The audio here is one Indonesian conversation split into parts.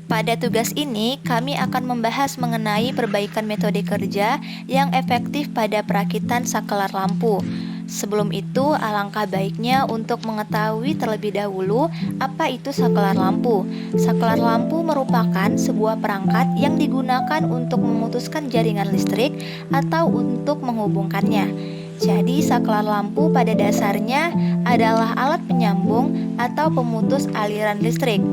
Pada tugas ini, kami akan membahas mengenai perbaikan metode kerja yang efektif pada perakitan saklar lampu. Sebelum itu, alangkah baiknya untuk mengetahui terlebih dahulu apa itu saklar lampu. Saklar lampu merupakan sebuah perangkat yang digunakan untuk memutuskan jaringan listrik atau untuk menghubungkannya. Jadi, saklar lampu pada dasarnya adalah alat penyambung atau pemutus aliran listrik.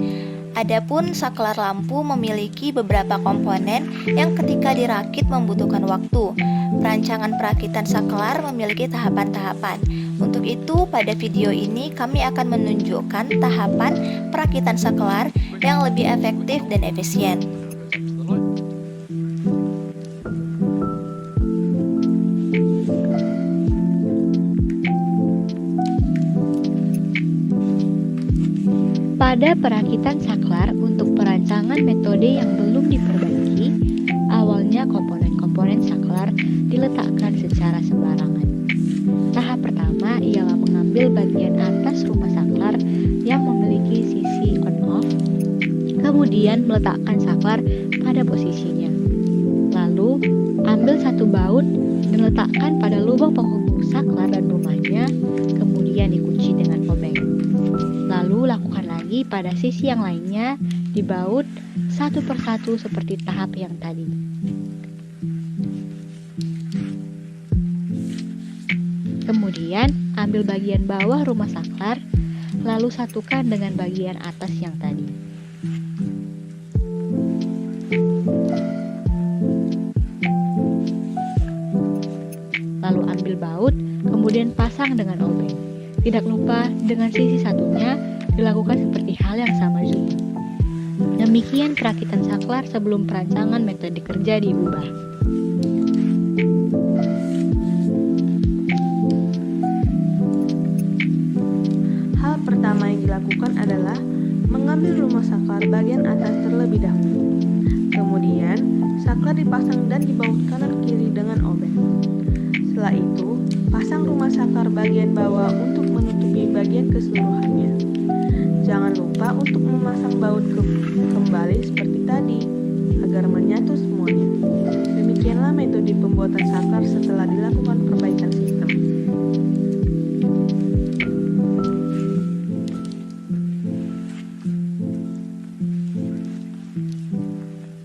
Adapun saklar lampu memiliki beberapa komponen yang ketika dirakit membutuhkan waktu. Perancangan perakitan saklar memiliki tahapan-tahapan. Untuk itu, pada video ini kami akan menunjukkan tahapan perakitan saklar yang lebih efektif dan efisien. Pada perakitan saklar untuk perancangan metode yang belum diperbaiki, awalnya komponen-komponen saklar diletakkan secara sembarangan. Tahap pertama ialah mengambil bagian atas rumah saklar yang memiliki sisi on-off, kemudian meletakkan saklar pada posisinya. Lalu, ambil satu baut dan letakkan pada lubang penghubung saklar dan rumahnya, kemudian dikunci dengan obeng. Lalu lakukan lagi pada sisi yang lainnya, dibaut satu persatu seperti tahap yang tadi. Kemudian ambil bagian bawah rumah saklar, lalu satukan dengan bagian atas yang tadi. Lalu ambil baut, kemudian pasang dengan obeng. Tidak lupa dengan sisi satunya dilakukan seperti hal yang sama juga. Demikian perakitan saklar sebelum perancangan metode kerja diubah. Hal pertama yang dilakukan adalah mengambil rumah saklar bagian atas terlebih dahulu. Kemudian, saklar dipasang dan dibaut kanan kiri dengan obeng. Setelah itu, pasang rumah saklar bagian bawah untuk menutupi bagian keseluruhannya. Jangan lupa untuk memasang baut kembali seperti tadi, agar menyatu semuanya. Demikianlah metode pembuatan saklar setelah dilakukan perbaikan sistem.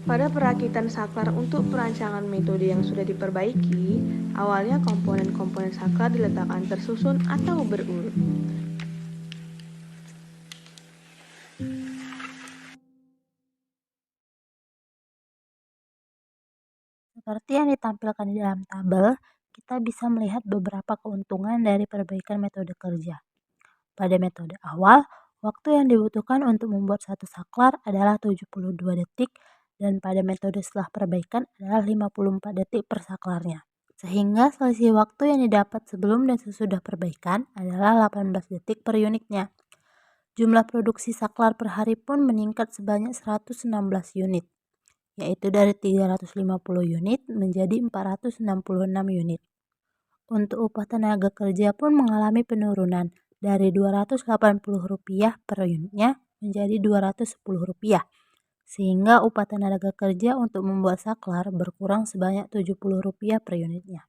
Pada perakitan saklar untuk perancangan metode yang sudah diperbaiki, awalnya komponen-komponen saklar diletakkan tersusun atau berurut. Seperti yang ditampilkan di dalam tabel, kita bisa melihat beberapa keuntungan dari perbaikan metode kerja. Pada metode awal, waktu yang dibutuhkan untuk membuat satu saklar adalah 72 detik dan pada metode setelah perbaikan adalah 54 detik per saklarnya. Sehingga selisih waktu yang didapat sebelum dan sesudah perbaikan adalah 18 detik per unitnya. Jumlah produksi saklar per hari pun meningkat sebanyak 116 unit, yaitu dari 350 unit menjadi 466 unit. Untuk upah tenaga kerja pun mengalami penurunan dari Rp280 per unitnya menjadi Rp210, sehingga upah tenaga kerja untuk membuat saklar berkurang sebanyak Rp70 per unitnya.